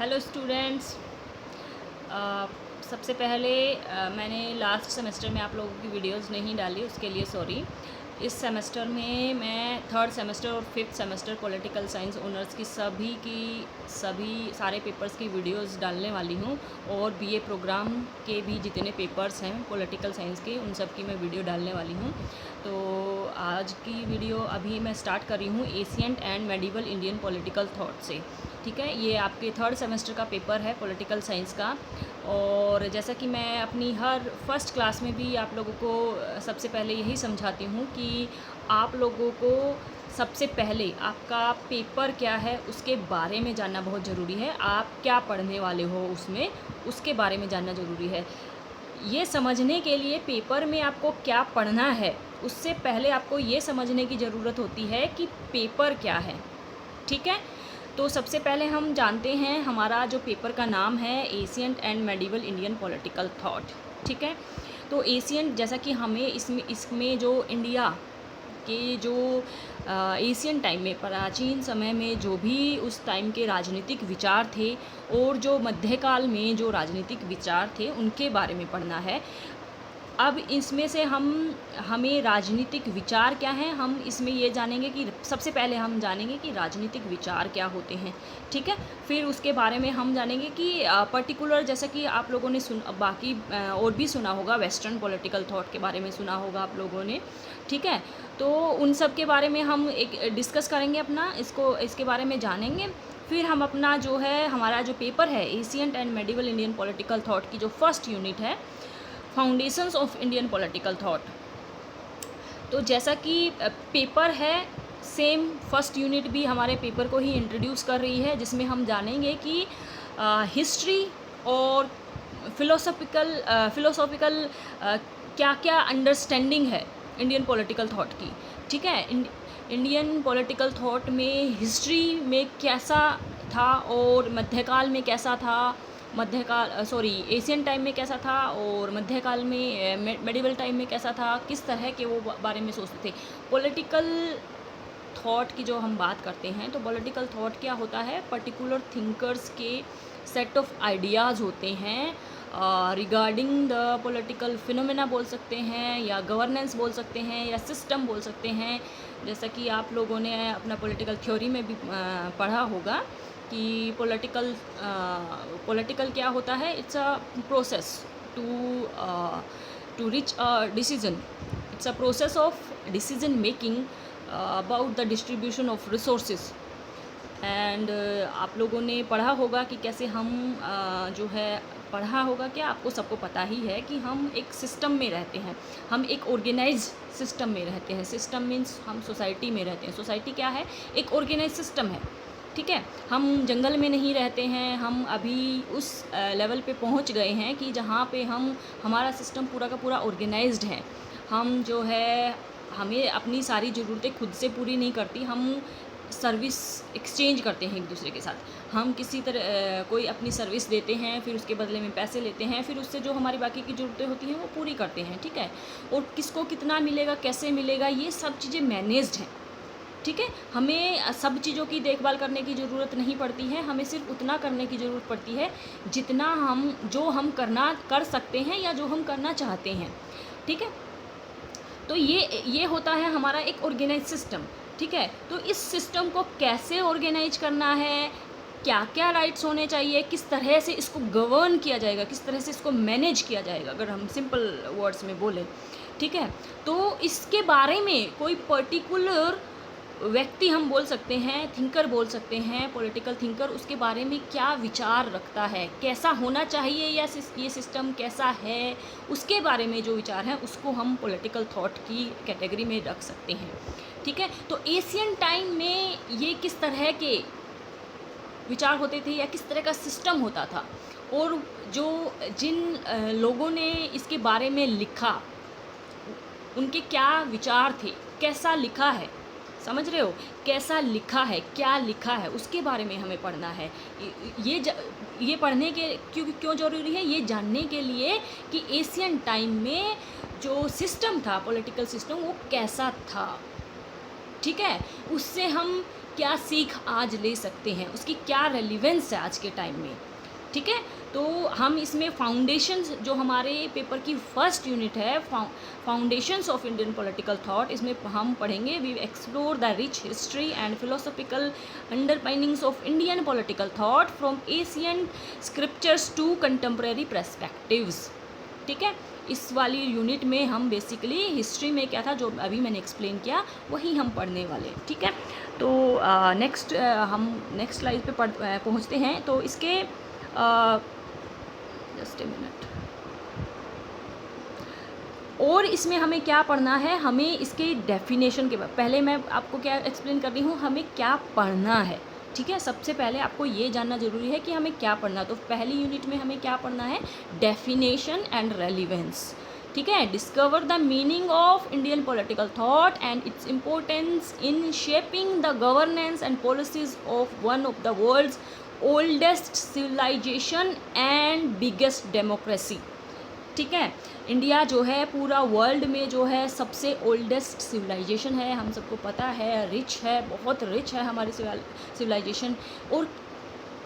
Hello students. सबसे पहले मैंने लास्ट सेमेस्टर में आप लोगों की वीडियोस नहीं डाली, उसके लिए सॉरी। इस सेमेस्टर में मैं थर्ड सेमेस्टर और fifth semester political science honours की सभी सारे पेपर्स की वीडियोस डालने वाली हूँ, और बीए प्रोग्राम के भी जितने पेपर्स हैं पॉलिटिकल साइंस के उन सब की मैं वीडियो डालने वाली हूँ। तो आज की वीडियो अभी मैं स्टार्ट कर रही हूँ ancient and medieval Indian political thought से। ठीक है, ये आपके थर्ड सेमेस्टर का पेपर है पॉलिटिकल साइंस का। और जैसा कि मैं अपनी हर फर्स्ट क्लास में भी आप लोगों को सबसे पहले यही समझाती हूँ कि आप लोगों को सबसे पहले आपका पेपर क्या है उसके बारे में जानना बहुत ज़रूरी है। आप क्या पढ़ने वाले हो उसमें, उसके बारे में जानना ज़रूरी है। ये समझने के लिए पेपर में आपको क्या पढ़ना है उससे पहले आपको ये समझने की ज़रूरत होती है कि पेपर क्या है। ठीक है, तो सबसे पहले हम जानते हैं हमारा जो पेपर का नाम है ancient and medieval Indian political thought. ठीक है, तो एशियंट जैसा कि हमें इसमें जो इंडिया के जो एशियन टाइम में प्राचीन समय में जो भी उस टाइम के राजनीतिक विचार थे और जो मध्यकाल में जो राजनीतिक विचार थे उनके बारे में पढ़ना है। अब इसमें से हमें राजनीतिक विचार क्या हैं, हम इसमें ये जानेंगे कि सबसे पहले हम जानेंगे कि राजनीतिक विचार क्या होते हैं। ठीक है, फिर उसके बारे में हम जानेंगे कि पर्टिकुलर, जैसा कि आप लोगों ने बाकी और भी सुना होगा, वेस्टर्न पॉलिटिकल थॉट के बारे में सुना होगा आप लोगों ने। ठीक है, तो उन सब के बारे में हम एक डिस्कस करेंगे, इसके बारे में जानेंगे। फिर हम अपना जो है हमारा जो पेपर है ancient and medieval Indian political thought की जो फर्स्ट यूनिट है foundations of Indian political thought, तो जैसा कि पेपर है सेम फर्स्ट यूनिट भी हमारे पेपर को ही इंट्रोड्यूस कर रही है, जिसमें हम जानेंगे कि हिस्ट्री और फिलोसॉफिकल क्या क्या अंडरस्टैंडिंग है इंडियन पॉलिटिकल थॉट की। ठीक है, इंडियन पॉलिटिकल थॉट में हिस्ट्री में कैसा था और मध्यकाल में कैसा था, एशियन टाइम में कैसा था और मध्यकाल में मेडिवल टाइम में कैसा था, किस तरह के वो बारे में सोचते थे। पॉलिटिकल थॉट की जो हम बात करते हैं तो पॉलिटिकल थॉट क्या होता है, पर्टिकुलर थिंकर्स के सेट ऑफ आइडियाज़ होते हैं रिगार्डिंग द पॉलिटिकल फिनोमेना बोल सकते हैं, या गवर्नेंस बोल सकते हैं, या सिस्टम बोल सकते हैं। जैसा कि आप लोगों ने अपना पॉलिटिकल थ्योरी में भी पढ़ा होगा कि पॉलिटिकल क्या होता है, it's a process to reach a decision, it's a process of decision making about the distribution of resources. And आप लोगों ने पढ़ा होगा कि कैसे हम जो है पढ़ा होगा, क्या आपको सबको पता ही है कि हम एक सिस्टम में रहते हैं, हम एक ऑर्गेनाइज सिस्टम में रहते हैं। सिस्टम मीन्स हम सोसाइटी में रहते हैं। सोसाइटी क्या है, एक ऑर्गेनाइज सिस्टम है। ठीक है, हम जंगल में नहीं रहते हैं, हम अभी उस लेवल पे पहुंच गए हैं कि जहाँ पे हमारा सिस्टम पूरा का पूरा ऑर्गेनाइज्ड है। हम जो है हमें अपनी सारी ज़रूरतें खुद से पूरी नहीं करती, हम सर्विस एक्सचेंज करते हैं एक दूसरे के साथ। हम किसी तरह कोई अपनी सर्विस देते हैं, फिर उसके बदले में पैसे लेते हैं, फिर उससे जो हमारी बाकी की ज़रूरतें होती हैं वो पूरी करते हैं। ठीक है, और किसको कितना मिलेगा, कैसे मिलेगा, ये सब चीज़ें मैनेज्ड हैं। ठीक है, हमें सब चीज़ों की देखभाल करने की ज़रूरत नहीं पड़ती है, हमें सिर्फ उतना करने की ज़रूरत पड़ती है जितना हम कर सकते हैं या जो हम करना चाहते हैं। ठीक है, तो ये होता है हमारा एक ऑर्गेनाइज सिस्टम। ठीक है, तो इस सिस्टम को कैसे ऑर्गेनाइज करना है, क्या क्या राइट्स होने चाहिए, किस तरह से इसको गवर्न किया जाएगा, किस तरह से इसको मैनेज किया जाएगा, अगर हम सिंपल वर्ड्स में बोलें। ठीक है, तो इसके बारे में कोई पर्टिकुलर व्यक्ति हम बोल सकते हैं, थिंकर बोल सकते हैं, पॉलिटिकल थिंकर, उसके बारे में क्या विचार रखता है, कैसा होना चाहिए या ये सिस्टम कैसा है, उसके बारे में जो विचार हैं उसको हम पॉलिटिकल थॉट की कैटेगरी में रख सकते हैं। ठीक है, तो एशियन टाइम में ये किस तरह के विचार होते थे या किस तरह का सिस्टम होता था, और जिन लोगों ने इसके बारे में लिखा उनके क्या विचार थे, कैसा लिखा है, समझ रहे हो, कैसा लिखा है, क्या लिखा है, उसके बारे में हमें पढ़ना है। ये पढ़ने के क्यों ज़रूरी है, ये जानने के लिए कि एशियन टाइम में जो सिस्टम था, पॉलिटिकल सिस्टम, वो कैसा था। ठीक है, उससे हम क्या सीख आज ले सकते हैं, उसकी क्या रेलिवेंस है आज के टाइम में, ठीक है। तो हम इसमें फाउंडेशंस, जो हमारे पेपर की फर्स्ट यूनिट है, foundations of Indian political thought, इसमें हम पढ़ेंगे we explore the rich history and philosophical underpinnings of Indian political thought from Asian scriptures to contemporary perspectives, ठीक है। इस वाली यूनिट में हम बेसिकली हिस्ट्री में क्या था जो अभी मैंने एक्सप्लेन किया वही हम पढ़ने वाले, ठीक है। तो नेक्स्ट हम नेक्स्ट स्लाइड पे पहुँचते हैं। तो इसके जस्ट ए मिनट, और इसमें हमें क्या पढ़ना है, हमें इसके डेफिनेशन के बाद पहले मैं आपको क्या एक्सप्लेन कर रही हूँ, हमें क्या पढ़ना है, ठीक है। सबसे पहले आपको ये जानना ज़रूरी है कि हमें क्या पढ़ना। तो पहली यूनिट में हमें क्या पढ़ना है, डेफिनेशन एंड रेलिवेंस, ठीक है। Discover the meaning of Indian political thought and its importance in shaping the governance and policies of one of the world's oldest civilization and biggest democracy, ठीक है। इंडिया जो है पूरा वर्ल्ड में जो है सबसे ओल्डेस्ट सिविलाइजेशन है, हम सबको पता है, रिच है, बहुत रिच है हमारी सिविलाइजेशन। और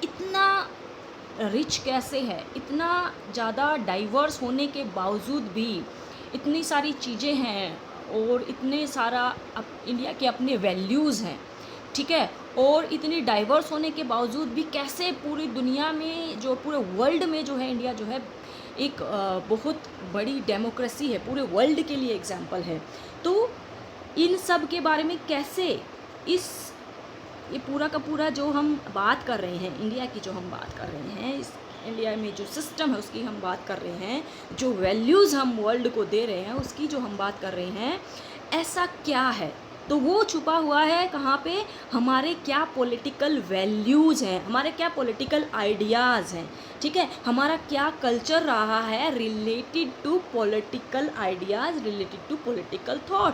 इतना रिच कैसे है, इतना ज़्यादा डाइवर्स होने के बावजूद भी इतनी सारी चीज़ें हैं और इतने सारा इंडिया के अपने वैल्यूज़ हैं, ठीक है। और इतनी डाइवर्स होने के बावजूद भी कैसे पूरी दुनिया में, जो पूरे वर्ल्ड में जो है इंडिया जो है एक बहुत बड़ी डेमोक्रेसी है, पूरे वर्ल्ड के लिए एग्जाम्पल है। तो इन सब के बारे में कैसे ये पूरा का पूरा जो हम बात कर रहे हैं, इंडिया की जो हम बात कर रहे हैं, इस इंडिया में जो सिस्टम है उसकी हम बात कर रहे हैं, जो वैल्यूज़ हम वर्ल्ड को दे रहे हैं उसकी जो हम बात कर रहे हैं, ऐसा क्या है। तो वो छुपा हुआ है कहाँ पे, हमारे क्या पॉलिटिकल वैल्यूज़ हैं, हमारे क्या पॉलिटिकल आइडियाज़ हैं, ठीक है। हमारा क्या कल्चर रहा है related to political ideas, related to political thought,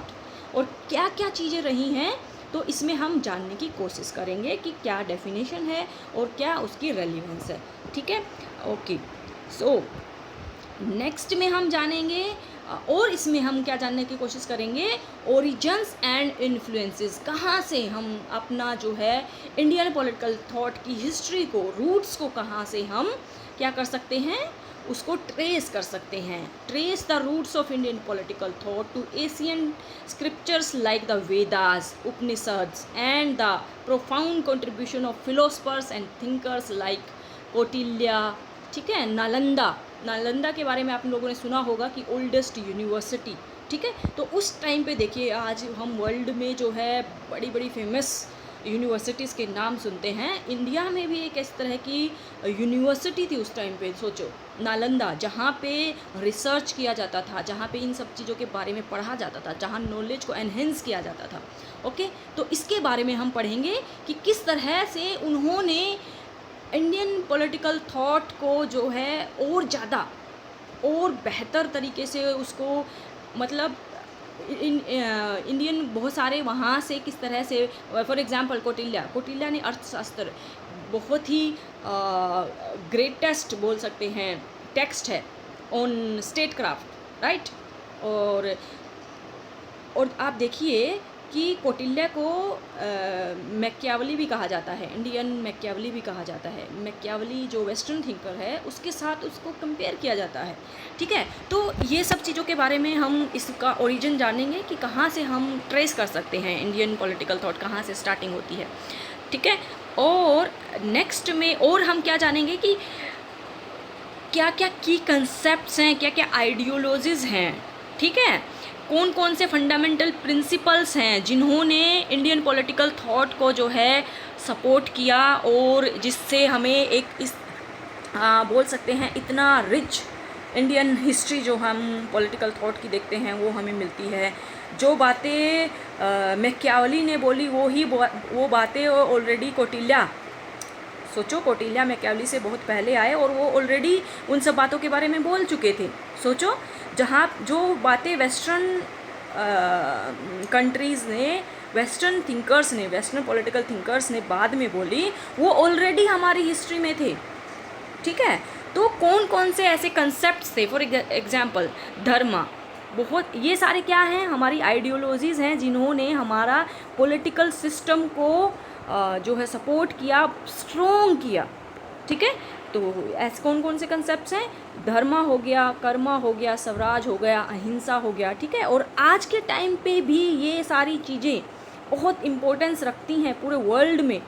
और क्या क्या चीज़ें रही हैं। तो इसमें हम जानने की कोशिश करेंगे कि क्या डेफिनेशन है और क्या उसकी रेलिवेंस है, ठीक है। ओके, सो नेक्स्ट में हम जानेंगे, और इसमें हम क्या जानने की कोशिश करेंगे, ओरिजिन्स एंड इन्फ्लुएंसेस, कहाँ से हम अपना जो है इंडियन पॉलिटिकल थॉट की हिस्ट्री को, रूट्स को कहाँ से हम क्या कर सकते हैं, उसको ट्रेस कर सकते हैं। Trace the roots of Indian political thought to Asian scriptures like the Vedas, Upanishads and the profound contribution of philosophers and thinkers like Kautilya, ठीक है। नालंदा के बारे में आप लोगों ने सुना होगा कि ओल्डेस्ट यूनिवर्सिटी, ठीक है। तो उस टाइम पे देखिए, आज हम वर्ल्ड में जो है बड़ी बड़ी फेमस यूनिवर्सिटीज़ के नाम सुनते हैं, इंडिया में भी एक इस तरह की यूनिवर्सिटी थी उस टाइम पे। सोचो, नालंदा, जहाँ पे रिसर्च किया जाता था, जहाँ पे इन सब चीज़ों के बारे में पढ़ा जाता था, जहाँ नॉलेज को एनहेंस किया जाता था। ओके, तो इसके बारे में हम पढ़ेंगे कि किस तरह से उन्होंने इंडियन पॉलिटिकल थॉट को जो है और ज़्यादा और बेहतर तरीके से उसको, मतलब इंडियन बहुत सारे वहाँ से किस तरह से, फॉर एग्जांपल कौटिल्य ने अर्थशास्त्र बहुत ही ग्रेटेस्ट बोल सकते हैं टेक्स्ट है ऑन स्टेट क्राफ्ट, राइट। और आप देखिए कि कौटिल्य को मैकियावली भी कहा जाता है, इंडियन मैकियावली भी कहा जाता है। मैकियावली जो वेस्टर्न थिंकर है उसके साथ उसको कंपेयर किया जाता है, ठीक है। तो ये सब चीज़ों के बारे में हम इसका ओरिजिन जानेंगे कि कहाँ से हम ट्रेस कर सकते हैं इंडियन पॉलिटिकल थॉट, कहाँ से स्टार्टिंग होती है, ठीक है। और नेक्स्ट में और हम क्या जानेंगे कि क्या क्या की कंसेप्ट्स हैं, क्या क्या आइडियोलॉजीज़ हैं, ठीक है। कौन कौन से फंडामेंटल प्रिंसिपल्स हैं जिन्होंने इंडियन पॉलिटिकल थॉट को जो है सपोर्ट किया, और जिससे हमें एक इस बोल सकते हैं इतना रिच इंडियन हिस्ट्री जो हम पॉलिटिकल थॉट की देखते हैं वो हमें मिलती है। जो बातें मैकियावली ने बोली वो बातें ऑलरेडी कौटिल्य, सोचो कौटिल्य मैकियावली से बहुत पहले आए और वो ऑलरेडी उन सब बातों के बारे में बोल चुके थे। सोचो, जहाँ जो बातें वेस्टर्न कंट्रीज़ ने, वेस्टर्न थिंकर्स ने, वेस्टर्न पॉलिटिकल थिंकर्स ने बाद में बोली, वो ऑलरेडी हमारी हिस्ट्री में थे, ठीक है। तो कौन कौन से ऐसे कंसेप्ट्स थे, फॉर एग्जांपल धर्म, बहुत, ये सारे क्या हैं, हमारी आइडियोलॉजीज़ हैं जिन्होंने हमारा पॉलिटिकल सिस्टम को जो है सपोर्ट किया, स्ट्रॉन्ग किया। ठीक है, तो ऐसे कौन कौन से कंसेप्ट्स हैं? धर्म हो गया, कर्म हो गया, स्वराज हो गया, अहिंसा हो गया। ठीक है, और आज के टाइम पे भी ये सारी चीज़ें बहुत इम्पोर्टेंस रखती हैं पूरे वर्ल्ड में।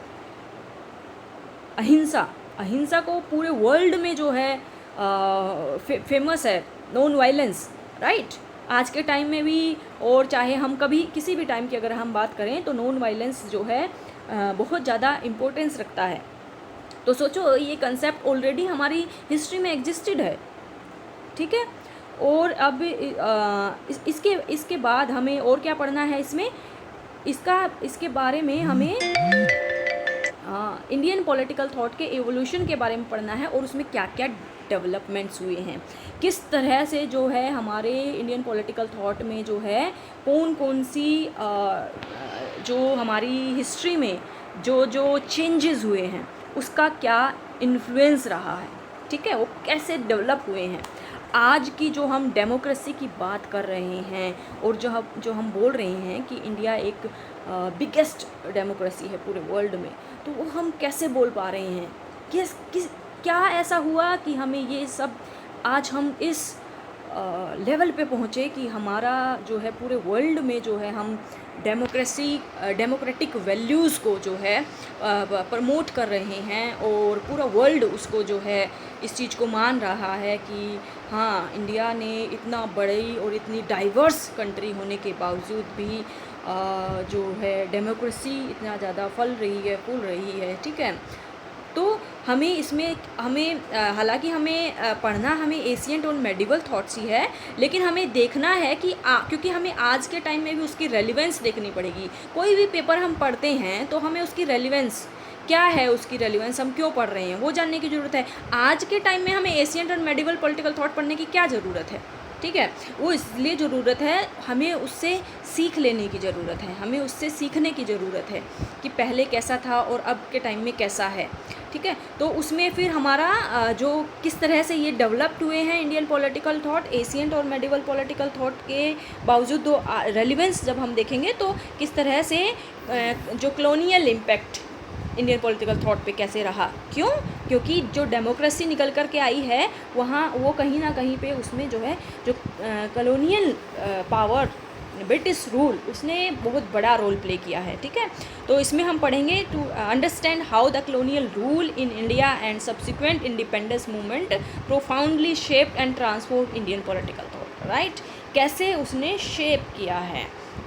अहिंसा को पूरे वर्ल्ड में जो है फेमस है, नॉन वायलेंस, राइट। आज के टाइम में भी, और चाहे हम कभी किसी भी टाइम की अगर हम बात करें तो नॉन वायलेंस जो है बहुत ज़्यादा इम्पोर्टेंस रखता है। तो सोचो, ये कंसेप्ट ऑलरेडी हमारी हिस्ट्री में एग्जिस्टेड है। ठीक है, और अब इसके बाद हमें और क्या पढ़ना है इसमें, इसके बारे में हमें इंडियन पॉलिटिकल थॉट के एवोल्यूशन के बारे में पढ़ना है, और उसमें क्या क्या डेवलपमेंट्स हुए हैं, किस तरह से जो है हमारे इंडियन पॉलिटिकल थॉट में जो है कौन कौन सी जो हमारी हिस्ट्री में जो चेंजेस हुए हैं उसका क्या इन्फ्लुएंस रहा है। ठीक है, वो कैसे डेवलप हुए हैं। आज की जो हम डेमोक्रेसी की बात कर रहे हैं, और जो हम बोल रहे हैं कि इंडिया एक बिगेस्ट डेमोक्रेसी है पूरे वर्ल्ड में, तो वो हम कैसे बोल पा रहे हैं? क्या ऐसा हुआ कि हमें ये सब, आज हम इस लेवल पे पहुँचे कि हमारा जो है पूरे वर्ल्ड में जो है हम डेमोक्रेटिक वैल्यूज़ को जो है प्रमोट कर रहे हैं, और पूरा वर्ल्ड उसको जो है इस चीज़ को मान रहा है कि हाँ, इंडिया ने इतना बड़ी और इतनी डाइवर्स कंट्री होने के बावजूद भी जो है डेमोक्रेसी इतना ज़्यादा फूल रही है। ठीक है, तो हमें हालांकि हमें पढ़ना हमें एशियंट और मेडिवल थॉट्स ही है, लेकिन हमें देखना है कि क्योंकि हमें आज के टाइम में भी उसकी रेलिवेंस देखनी पड़ेगी। कोई भी पेपर हम पढ़ते हैं तो हमें उसकी रेलिवेंस क्या है, उसकी रेलिवेंस हम क्यों पढ़ रहे हैं वो जानने की ज़रूरत है। आज के टाइम में हमें एशियंट और मेडिवल पॉलिटिकल थॉट पढ़ने की क्या ज़रूरत है? ठीक है, वो इसलिए ज़रूरत है, हमें उससे सीख लेने की ज़रूरत है, हमें उससे सीखने की ज़रूरत है कि पहले कैसा था और अब के टाइम में कैसा है। ठीक है, तो उसमें फिर हमारा जो किस तरह से ये डेवलप्ड हुए हैं इंडियन पॉलिटिकल थॉट, एशियंट और मेडिवल पॉलिटिकल थॉट के बावजूद दो रेलिवेंस जब हम देखेंगे तो किस तरह से जो colonial impact Indian political thought पे कैसे रहा। क्योंकि जो डेमोक्रेसी निकल कर के आई है वहाँ वो कहीं ना कहीं पे उसमें जो है जो कॉलोनियल पावर, ब्रिटिश रूल, उसने बहुत बड़ा रोल प्ले किया है। ठीक है, तो इसमें हम पढ़ेंगे to understand how the colonial rule in India and subsequent independence movement profoundly shaped and transform Indian political thought. Right, कैसे उसने शेप किया है,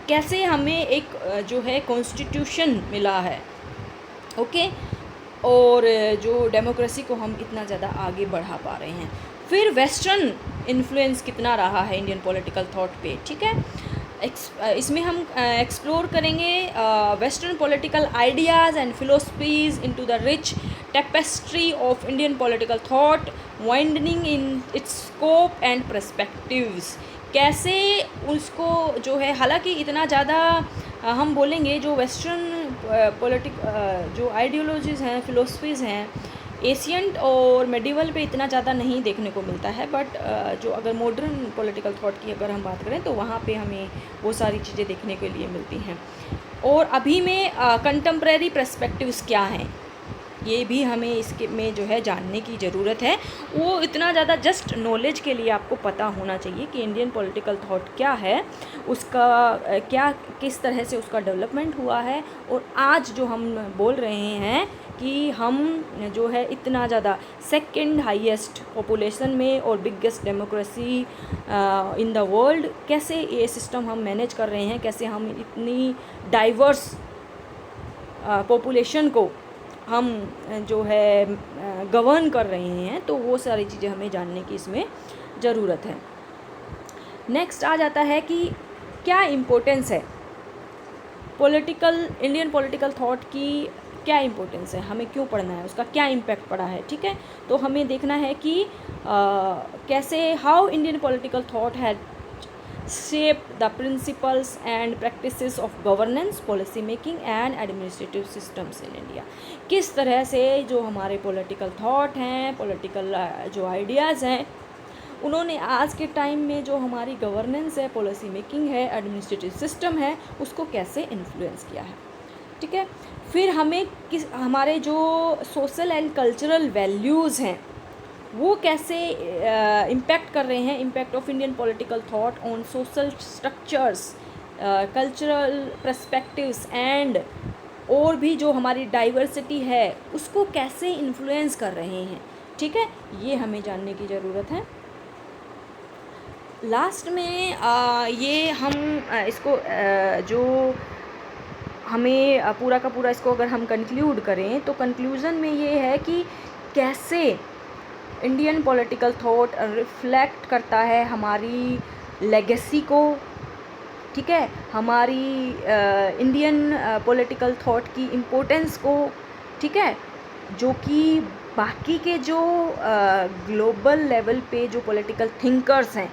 कैसे हमें एक जो है कॉन्स्टिट्यूशन मिला है। ओके, और जो डेमोक्रेसी को हम इतना ज़्यादा आगे बढ़ा पा रहे हैं। फिर वेस्टर्न इन्फ्लुएंस कितना रहा है इंडियन पॉलिटिकल थॉट पे। ठीक है, इसमें हम एक्सप्लोर करेंगे western political ideas and philosophies into the rich tapestry of Indian political thought, widening in its scope and perspectives. कैसे उसको जो है, हालांकि इतना ज़्यादा हम बोलेंगे जो वेस्टर्न जो आइडियोलॉजीज़ हैं, फ़िलोसफीज़ हैं, एशियंट और मेडिवल पे इतना ज़्यादा नहीं देखने को मिलता है, बट जो अगर मॉडर्न पॉलिटिकल थॉट की अगर हम बात करें तो वहाँ पे हमें वो सारी चीज़ें देखने के लिए मिलती हैं। और अभी में कंटेम्प्रेरी पर्सपेक्टिव्स क्या हैं, ये भी हमें इसके में जो है जानने की ज़रूरत है। वो इतना ज़्यादा जस्ट नॉलेज के लिए आपको पता होना चाहिए कि इंडियन पॉलिटिकल थॉट क्या है, उसका क्या किस तरह से उसका डेवलपमेंट हुआ है, और आज जो हम बोल रहे हैं कि हम जो है इतना ज़्यादा सेकंड हाईएस्ट पॉपुलेशन में और biggest democracy in the world, कैसे ये सिस्टम हम मैनेज कर रहे हैं, कैसे हम इतनी डाइवर्स पॉपुलेशन को हम जो है गवर्न कर रहे हैं, तो वो सारी चीज़ें हमें जानने की इसमें ज़रूरत है। नेक्स्ट आ जाता है कि क्या इम्पोर्टेंस है इंडियन पॉलिटिकल थॉट की, क्या इम्पोर्टेंस है, हमें क्यों पढ़ना है, उसका क्या इम्पैक्ट पड़ा है। ठीक है, तो हमें देखना है कि कैसे how Indian political thought had shaped the principles and practices of governance, policy making and administrative systems in India। किस तरह से जो हमारे पॉलिटिकल थॉट हैं, पॉलिटिकल जो आइडियाज़ हैं, उन्होंने आज के टाइम में जो हमारी गवर्नेंस है, पॉलिसी मेकिंग है, एडमिनिस्ट्रेटिव सिस्टम है, उसको कैसे इन्फ्लुएंस किया है। ठीक है, फिर हमें हमारे जो सोशल एंड कल्चरल वैल्यूज़ हैं वो कैसे इम्पैक्ट कर रहे हैं, impact of Indian political thought on social structures, cultural perspectives and और भी जो हमारी डाइवर्सिटी है उसको कैसे इन्फ्लुएंस कर रहे हैं। ठीक है, ये हमें जानने की ज़रूरत है। लास्ट में ये हम इसको जो हमें पूरा का पूरा इसको अगर हम कंक्लूड करें तो कंक्लूज़न में ये है कि कैसे इंडियन पॉलिटिकल थॉट रिफ्लेक्ट करता है हमारी लेगेसी को, ठीक है, हमारी इंडियन पॉलिटिकल थॉट की इम्पोर्टेंस को, ठीक है, जो कि बाकी के जो ग्लोबल लेवल पे जो पॉलिटिकल थिंकर्स हैं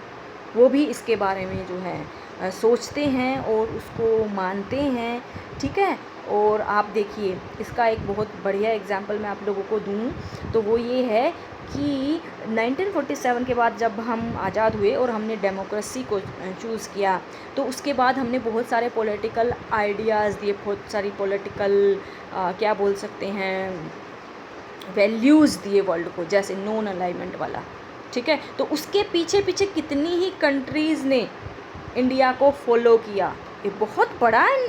वो भी इसके बारे में जो है सोचते हैं और उसको मानते हैं। ठीक है, और आप देखिए इसका एक बहुत बढ़िया एग्जांपल मैं आप लोगों को दूं तो वो ये है कि 1947 के बाद जब हम आज़ाद हुए और हमने डेमोक्रेसी को चूज़ किया तो उसके बाद हमने बहुत सारे पॉलिटिकल आइडियाज़ दिए, बहुत सारी पॉलिटिकल क्या बोल सकते हैं वैल्यूज़ दिए वर्ल्ड को, जैसे नॉन अलाइनमेंट वाला। ठीक है, तो उसके पीछे पीछे कितनी ही कंट्रीज़ ने इंडिया को फॉलो किया, ये बहुत बड़ा